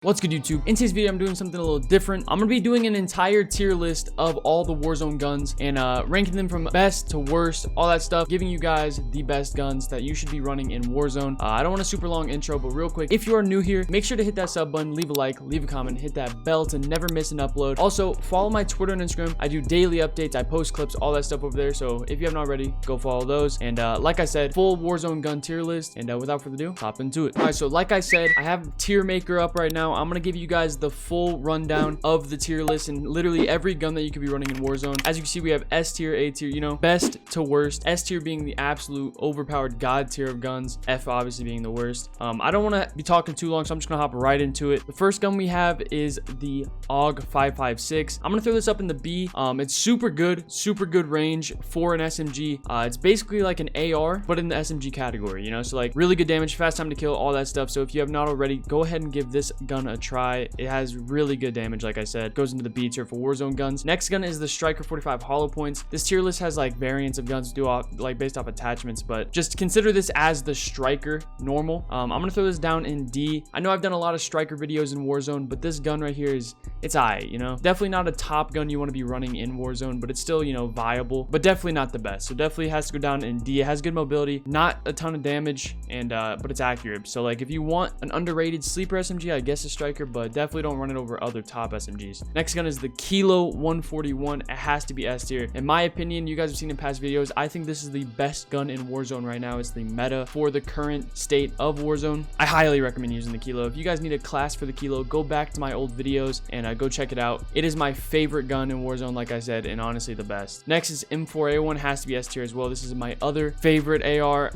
What's good, YouTube? In today's video, I'm doing something a little different. I'm gonna be doing an entire tier list of all the Warzone guns and ranking them from best to worst, all that stuff, giving you guys the best guns that you should be running in Warzone. I don't want a super long intro, but real quick, if you are new here, make sure to hit that sub button, leave a like, leave a comment, hit that bell to never miss an upload. Also, follow my Twitter and Instagram. I do daily updates, I post clips, all that stuff over there. So if you haven't already, go follow those. And like I said, full Warzone gun tier list. And without further ado, hop into it. All right, so like I said, I have tier maker up right now. I'm gonna give you guys the full rundown of the tier list and literally every gun that you could be running in Warzone. As you can see, we have S tier, A tier, you know, best to worst. S tier being the absolute overpowered god tier of guns, F obviously being the worst. I don't want to be talking too long, so I'm just gonna hop right into it. The first gun we have is the AUG 556. I'm gonna throw this up in the B. It's super good range for an SMG. It's basically like an AR but in the SMG category, you know, so like really good damage, fast time to kill, all that stuff. So if you have not already, go ahead and give this gun a try. It has really good damage, like I said. Goes into the B tier for Warzone guns. Next gun is the Striker 45 hollow points. This tier list has like variants of guns like based off attachments, but just consider this as the Striker normal. I'm gonna throw this down in D. I know I've done a lot of Striker videos in Warzone, but this gun right here it's you know, definitely not a top gun you want to be running in Warzone, but it's still, you know, viable, but definitely not the best. So definitely has to go down in D. It has good mobility, not a ton of damage, and but it's accurate. So like if you want an underrated sleeper SMG, I guess a Striker, but definitely don't run it over other top SMGs. Next gun is the Kilo 141. It has to be S tier. In my opinion, you guys have seen in past videos, I think this is the best gun in Warzone right now. It's the meta for the current state of Warzone. I highly recommend using the Kilo. If you guys need a class for the Kilo, go back to my old videos and go check it out. It is my favorite gun in Warzone, like I said, and honestly the best. Next is M4A1. Has to be S tier as well. This is my other favorite AR.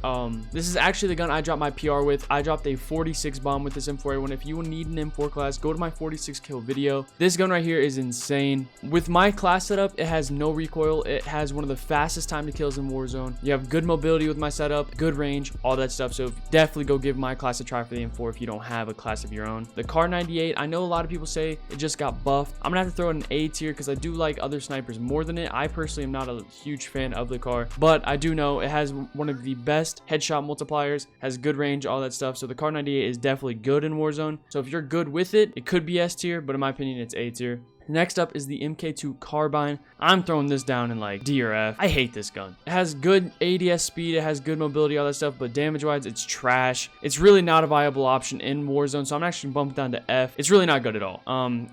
This is actually the gun I dropped my PR with. I dropped a 46 bomb with this M4A1. If you need an M4 class, go to my 46 kill video. This gun right here is insane. With my class setup, it has no recoil. It has one of the fastest time to kills in Warzone. You have good mobility with my setup, good range, all that stuff. So definitely go give my class a try for the M4 if you don't have a class of your own. The Kar 98, I know a lot of people say it just got buffed. I'm gonna have to throw it in A tier because I do like other snipers more than it. I personally am not a huge fan of the Kar, but I do know it has one of the best headshot multipliers, has good range, all that stuff. So the Kar 98 is definitely good in Warzone. So if you're good with it, it could be S tier, but in my opinion, it's A tier. Next up is the MK2 carbine. I'm throwing this down in like D or F. I hate this gun. It has good ADS speed, it has good mobility, all that stuff, but damage wise, it's trash. It's really not a viable option in Warzone, so I'm actually bumped down to F. It's really not good at all.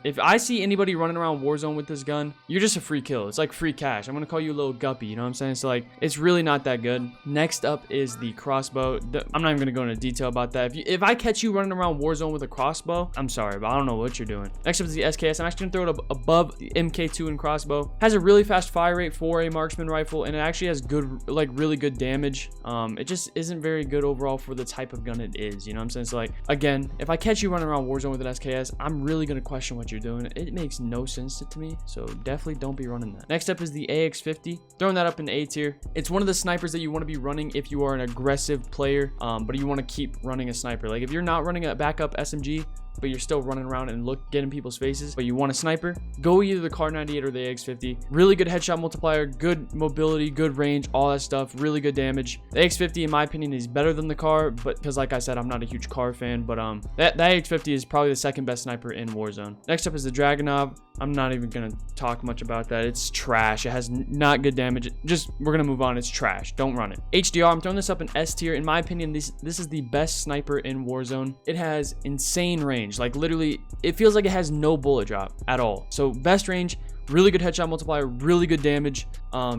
If I see anybody running around Warzone with this gun, you're just a free kill. It's like free cash. I'm gonna call you a little guppy, you know what I'm saying? So like, it's really not that good. Next up is the crossbow. I'm not even gonna go into detail about that. If I catch you running around Warzone with a crossbow, I'm sorry, but I don't know what you're doing. Next up is the SKS. I'm actually gonna throw it up above the MK2 and crossbow. Has a really fast fire rate for a marksman rifle, and it actually has good, like really good damage. It just isn't very good overall for the type of gun it is, you know what I'm saying? So like, again, if I catch you running around Warzone with an SKS, I'm really gonna question what you're doing. It makes no sense to me, so definitely don't be running that. Next up is the AX50. Throwing that up in A tier. It's one of the snipers that you want to be running if you are an aggressive player, but you want to keep running a sniper. Like if you're not running a backup SMG, but you're still running around and getting people's faces, but you want a sniper, go either the Kar 98 or the AX50. Really good headshot multiplier, good mobility, good range, all that stuff, really good damage. The AX50, in my opinion, is better than the Kar, but because like I said, I'm not a huge Kar fan, but that AX50 is probably the second best sniper in Warzone. Next up is the Dragunov. I'm not even gonna talk much about that. It's trash. It has not good damage. We're gonna move on. It's trash. Don't run it. HDR, I'm throwing this up in S tier. In my opinion, this is the best sniper in Warzone. It has insane range. Like literally, it feels like it has no bullet drop at all. So best range, really good headshot multiplier, really good damage.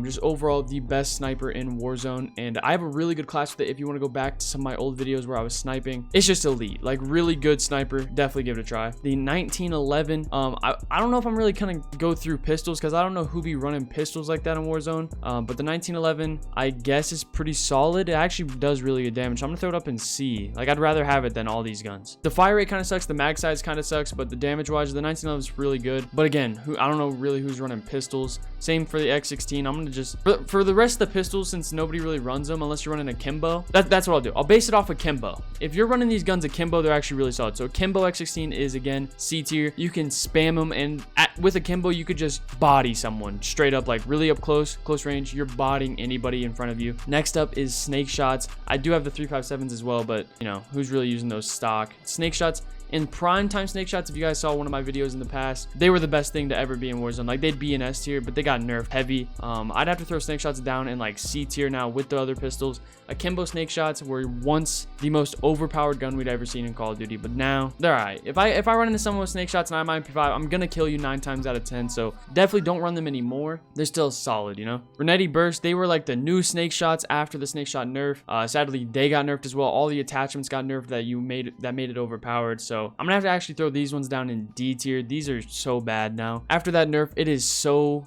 Just overall the best sniper in Warzone, and I have a really good class with it. If you want to go back to some of my old videos where I was sniping, it's just elite, like really good sniper. Definitely give it a try. The 1911, I don't know if I'm really gonna go through pistols because I don't know who be running pistols like that in Warzone, but the 1911 I guess is pretty solid. It actually does really good damage. I'm gonna throw it up in C. Like I'd rather have it than all these guns. The fire rate kind of sucks, the mag size kind of sucks, but the damage wise, the 1911 is really good. But again, I don't know really who's running pistols. Same for the X16. I'm gonna just for the rest of the pistols, since nobody really runs them unless you're running a Kimbo, that's what I'll do. I'll base it off a Kimbo. If you're running these guns a Kimbo, they're actually really solid. So Kimbo X16 is again C tier. You can spam them, and with a Kimbo you could just body someone straight up, like really up close range. You're bodying anybody in front of you. Next up is snake shots. I do have the 357s as well, but you know, who's really using those stock? Snake shots In prime time snake shots, if you guys saw one of my videos in the past, they were the best thing to ever be in Warzone. Like, they'd be in S tier, but they got nerfed heavy. I'd have to throw snake shots down in like C tier now with the other pistols. Akimbo snake shots were once the most overpowered gun we'd ever seen in Call of Duty, but now they're alright. If I run into someone with snake shots and I'm MP5, I'm gonna kill you 9 times out of 10. So definitely don't run them anymore. They're still solid, you know. Renetti burst, they were like the new snake shots after the snake shot nerf. Sadly, they got nerfed as well. All the attachments got nerfed that made it overpowered. So I'm gonna have to actually throw these ones down in D tier. These are so bad now. After that nerf, it is so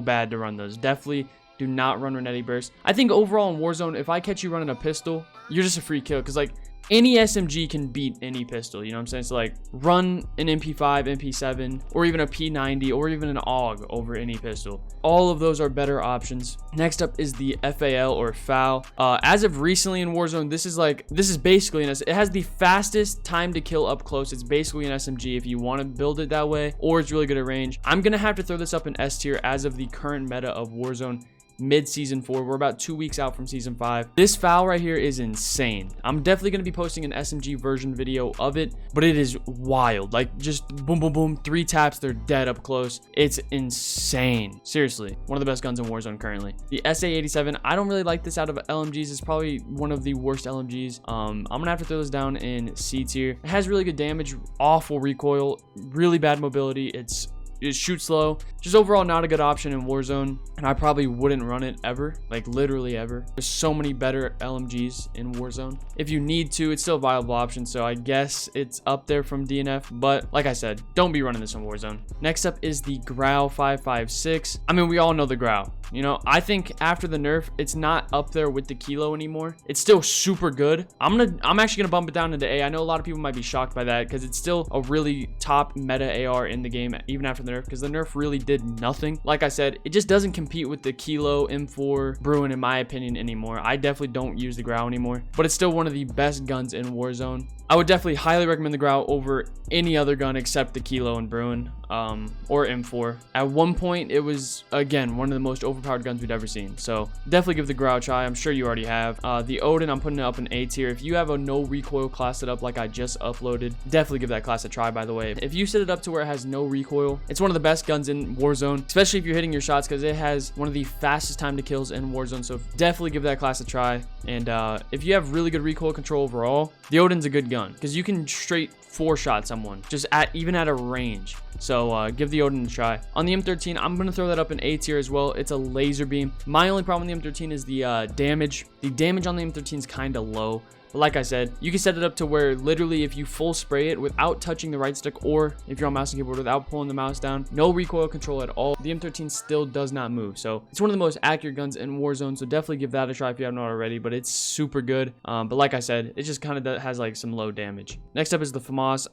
bad to run those. Definitely do not run Renetti burst. I think overall in Warzone, if I catch you running a pistol, you're just a free kill, because like any SMG can beat any pistol, you know what I'm saying? So like run an MP5, MP7, or even a P90, or even an AUG over any pistol. All of those are better options. Next up is the FAL or FAL. As of recently in Warzone, this is basically it has the fastest time to kill up close. It's basically an SMG if you want to build it that way, or it's really good at range. I'm gonna have to throw this up in S tier as of the current meta of Warzone. Mid-season 4, we're about 2 weeks out from season 5. This FAL right here is insane. I'm definitely going to be posting an SMG version video of it, but it is wild. Like, just boom boom boom, 3 taps, they're dead up close. It's insane. Seriously, one of the best guns in Warzone currently. The SA-87, I don't really like this out of LMGs. It's probably one of the worst LMGs. I'm gonna have to throw this down in C tier. It has really good damage, awful recoil, really bad mobility. It shoots slow. Just overall not a good option in Warzone, and I probably wouldn't run it ever, like literally ever. There's so many better LMGs in Warzone. If you need to, it's still a viable option, so I guess it's up there from DNF, but like I said, don't be running this in Warzone. Next up is the Grau 556. I mean, we all know the Grau. You know, I think after the nerf, it's not up there with the Kilo anymore. It's still super good. I'm actually gonna bump it down into A. I know a lot of people might be shocked by that, because it's still a really top meta AR in the game, even after the nerf, because the nerf really did nothing. Like I said, it just doesn't compete with the Kilo, M4, Bruin, in my opinion, anymore. I definitely don't use the Grau anymore, but it's still one of the best guns in Warzone. I would definitely highly recommend the Grau over any other gun except the Kilo and Bruin, or M4. At one point, it was, again, one of the most overpowered guns we'd ever seen. So definitely give the Grau a try. I'm sure you already have. The Odin, I'm putting it up in A tier. If you have a no recoil class set up like I just uploaded, definitely give that class a try, by the way. If you set it up to where it has no recoil, it's one of the best guns in Warzone, especially if you're hitting your shots, because it has one of the fastest time to kills in Warzone. So definitely give that class a try. And if you have really good recoil control overall, the Odin's a good gun, because you can straight 4-shot someone just even at a range. So give the Odin a try. On the M13, I'm gonna throw that up in A tier as well. It's a laser beam. My only problem with the M13 is the damage. The damage on the M13 is kind of low. But like I said, you can set it up to where literally if you full spray it without touching the right stick, or if you're on mouse and keyboard without pulling the mouse down, no recoil control at all, the M13 still does not move. So it's one of the most accurate guns in Warzone, so definitely give that a try if you haven't already, but it's super good. But like I said, it just kind of has like some low damage. Next up is the FAMAS.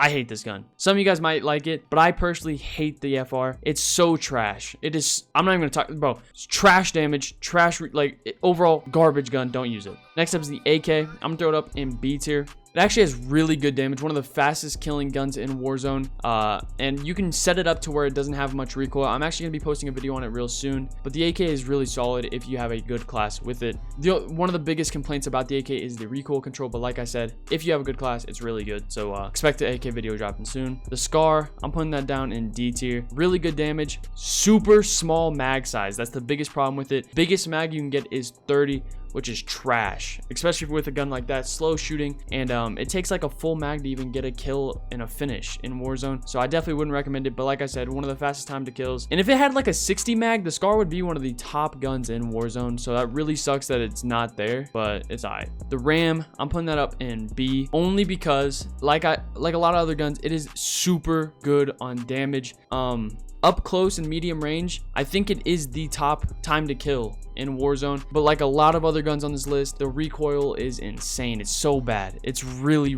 I hate this gun. Some of you guys might like it, but I personally hate the FR. It's so trash. It is, I'm not even gonna talk, bro. It's trash damage, overall garbage gun. Don't use it. Next up is the AK. I'm gonna throw it up in B tier. It actually has really good damage, one of the fastest killing guns in Warzone, and you can set it up to where it doesn't have much recoil. I'm actually going to be posting a video on it real soon, but the AK is really solid if you have a good class with it. One of the biggest complaints about the AK is the recoil control, but like I said, if you have a good class, it's really good. So expect the AK video dropping soon. The Scar, I'm putting that down in D tier. Really good damage, super small mag size. That's the biggest problem with it. Biggest mag you can get is 30, which is trash, especially with a gun like that. Slow shooting, and it takes like a full mag to even get a kill and a finish in Warzone. So I definitely wouldn't recommend it, but like I said, one of the fastest time to kills. And if it had like a 60 mag, the Scar would be one of the top guns in Warzone. So that really sucks that it's not there, but it's alright. The Ram, I'm putting that up in B, only because like a lot of other guns, it is super good on damage. Up close and medium range, I think it is the top time to kill in Warzone, but like a lot of other guns on this list, the recoil is insane. It's so bad. It's really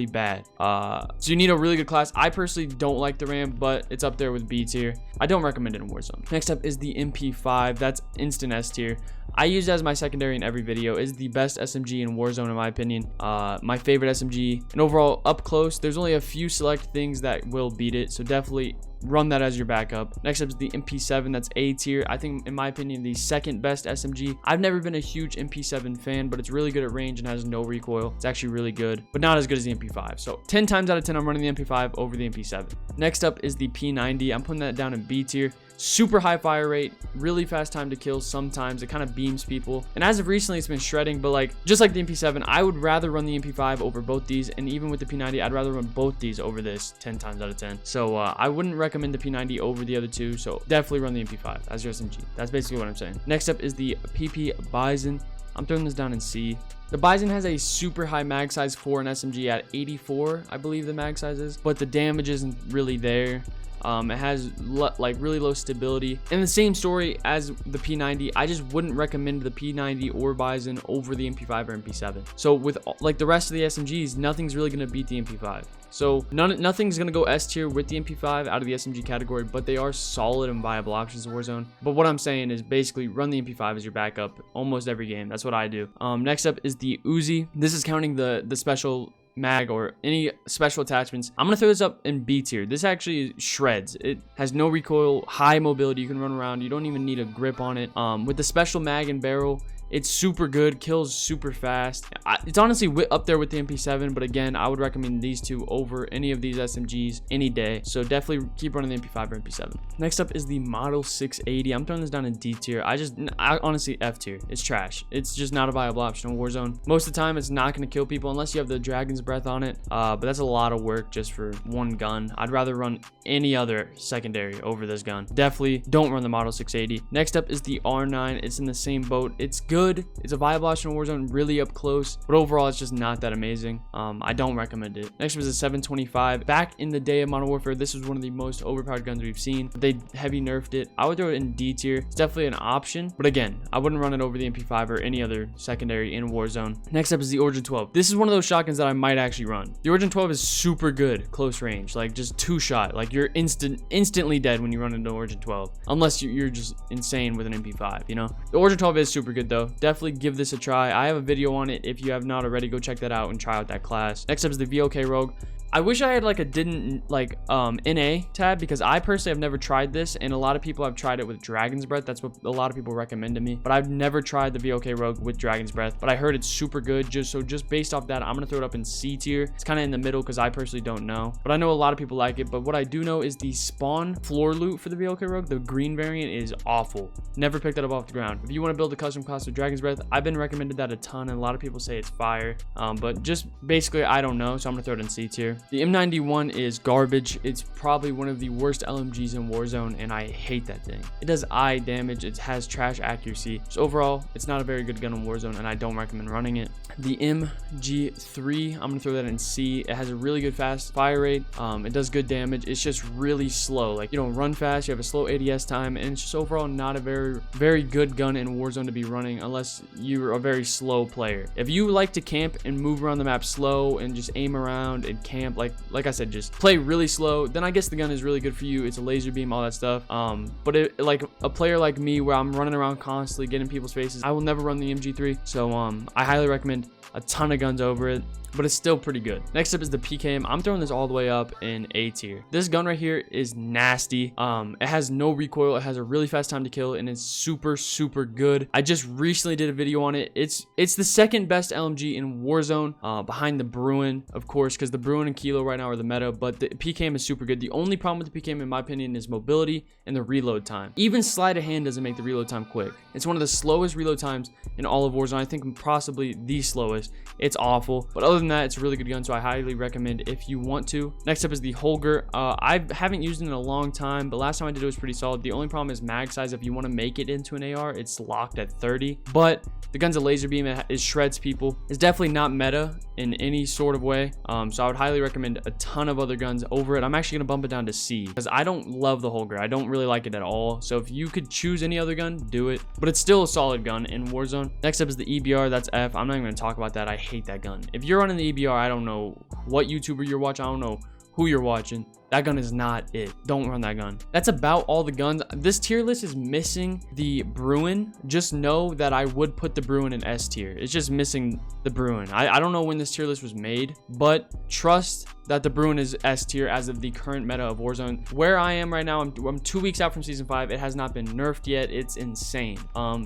bad. So you need a really good class. I personally don't like the Ram, but it's up there with B tier. I don't recommend it in Warzone. Next up is the MP5. That's instant S tier. I use it as my secondary in every video. It's the best SMG in Warzone in my opinion. My favorite SMG, and overall up close, there's only a few select things that will beat it, so definitely run that as your backup. Next up is the MP7. That's A tier. I think in my opinion the second best SMG. I've never been a huge MP7 fan, but it's really good at range and has no recoil. It's actually really good, but not as good as the MP5. So 10 times out of 10 I'm running the MP5 over the MP7. Next up is the P90. I'm putting that down in B tier. Super high fire rate, really fast time to kill. Sometimes it kind of beams people, and as of recently it's been shredding, but like just like the MP7, I would rather run the MP5 over both these, and even with the P90 I'd rather run both these over this 10 times out of 10. So I wouldn't recommend the P90 over the other two, so definitely run the MP5 as your SMG. That's basically what I'm saying. Next up is the PP Bison. I'm throwing this down in C. The Bison has a super high mag size for an SMG at 84, I believe the mag size is, but the damage isn't really there. It has like really low stability, and the same story as the P90. I just wouldn't recommend the P90 or Bison over the MP5 or MP7. So with like the rest of the SMGs, nothing's really going to beat the MP5. So nothing's going to go S tier with the MP5 out of the SMG category, but they are solid and viable options in Warzone. But what I'm saying is basically run the MP5 as your backup almost every game. That's what I do. Next up is the Uzi. This is counting the special mag or any special attachments. I'm gonna throw this up in B tier. This actually shreds. It has no recoil, high mobility. You can run around. You don't even need a grip on it. With the special mag and barrel, it's super good, kills super fast. It's honestly up there with the MP7, but again, I would recommend these two over any of these SMGs any day. So definitely keep running the MP5 or MP7. Next up is the Model 680. I'm throwing this down in D tier. I honestly F tier. It's trash. It's just not a viable option in Warzone. Most of the time, it's not going to kill people unless you have the Dragon's Breath on it. But that's a lot of work just for one gun. I'd rather run any other secondary over this gun. Definitely don't run the Model 680. Next up is the R9. It's in the same boat. It's good. It's a viable option in Warzone, really up close, but overall it's just not that amazing. I don't recommend it. Next was a 725. Back in the day of Modern Warfare, this was one of the most overpowered guns we've seen. They heavy nerfed it. I would throw it in D tier. It's definitely an option, but again, I wouldn't run it over the MP5 or any other secondary in Warzone. Next up is the Origin 12. This is one of those shotguns that I might actually run. The Origin 12 is super good close range, like just two shot. Like you're instantly dead when you run into Origin 12, unless you're just insane with an MP5, you know. The Origin 12 is super good though. Definitely give this a try. I have a video on it. If you have not already, go check that out and try out that class. Next up is the VOK Rogue. I wish I had like a NA tab, because I personally have never tried this, and a lot of people have tried it with Dragon's Breath. That's what a lot of people recommend to me, but I've never tried the VOK Rogue with Dragon's Breath, but I heard it's super good. Just based off that, I'm gonna throw it up in C tier. It's kind of in the middle because I personally don't know, but I know a lot of people like it. But what I do know is the spawn floor loot for the VOK Rogue, the green variant, is awful. Never picked that up off the ground. If you want to build a custom class with Dragon's Breath, I've been recommended that a ton, and a lot of people say it's fire, but just basically I don't know, so I'm gonna throw it in C tier. The M91 is garbage. It's probably one of the worst LMGs in Warzone, and I hate that thing. It does eye damage. It has trash accuracy. So overall, it's not a very good gun in Warzone, and I don't recommend running it. The MG3, I'm gonna throw that in C. It has a really good fast fire rate. It does good damage. It's just really slow. Like, you don't run fast. You have a slow ADS time, and it's just overall not a very good gun in Warzone to be running unless you're a very slow player. If you like to camp and move around the map slow and just aim around and camp, like I said, just play really slow, then I guess the gun is really good for you. It's a laser beam, all that stuff. But like a player like me, where I'm running around constantly getting people's faces, I will never run the MG3. So I highly recommend a ton of guns over it, but it's still pretty good. Next up is the PKM. I'm throwing this all the way up in A tier. This gun right here is nasty. It has no recoil. It has a really fast time to kill, and it's super good. I just recently did a video on it. It's the second best LMG in Warzone, behind the Bruin, of course, because the Bruin and Kilo right now are the meta, but the PKM is super good. The only problem with the PKM, in my opinion, is mobility and the reload time. Even sleight of hand doesn't make the reload time quick. It's one of the slowest reload times in all of Warzone. I think possibly the slowest. It's awful, but other than that, it's a really good gun, so I highly recommend if you want to. Next up is the Holger. I haven't used it in a long time, but last time I did it was pretty solid. The only problem is mag size. If you want to make it into an AR, it's locked at 30, but the gun's a laser beam. It shreds people. It's definitely not meta in any sort of way, so I would highly recommend a ton of other guns over it. I'm actually gonna bump it down to C, because I don't love the Holger. I don't really like it at all, so if you could choose any other gun, do it, but it's still a solid gun in Warzone. Next up is the EBR. That's F. I'm not even gonna talk about that. I hate that gun. If you're running the EBR, I don't know what YouTuber you're watching. I don't know who you're watching, That gun is not it. Don't run that gun. That's about all the guns. This tier list is missing the Bruin. Just know that I would put the Bruin in S tier. It's just missing the Bruin. I don't know when this tier list was made, but trust that the Bruin is S tier as of the current meta of Warzone. Where I am right now, I'm 2 weeks out from season 5. It has not been nerfed yet. It's insane.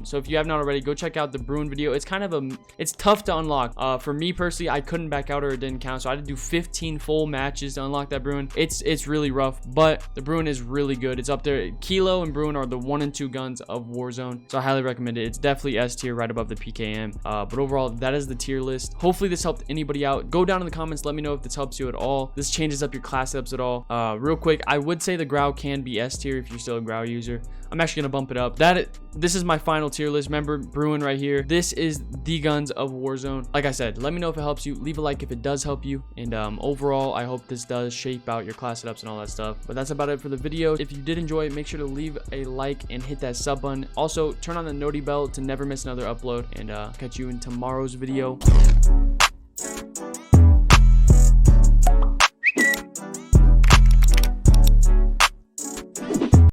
So if you have not already, go check out the Bruin video. It's kind of it's tough to unlock. For me personally, I couldn't back out or it didn't count, so I had to do 15 full matches to unlock that Bruin. It's really rough, but the Bruin is really good. It's up there. Kilo and Bruin are the 1 and 2 guns of Warzone, so I highly recommend it. It's definitely S tier, right above the PKM. But overall, that is the tier list. Hopefully this helped anybody out. Go down in the comments, let me know if this helps you at all. This changes up your class setups at all. Real quick, I would say the Growl can be S tier if you're still a Growl user. I'm actually gonna bump it up. This is my final tier list. Remember, Bruin right here. This is the guns of Warzone. Like I said, let me know if it helps you. Leave a like if it does help you. And overall, I hope this does shape out your class setups and all that stuff. But that's about it for the video. If you did enjoy it, make sure to leave a like and hit that sub button. Also, turn on the noti bell to never miss another upload. And catch you in tomorrow's video.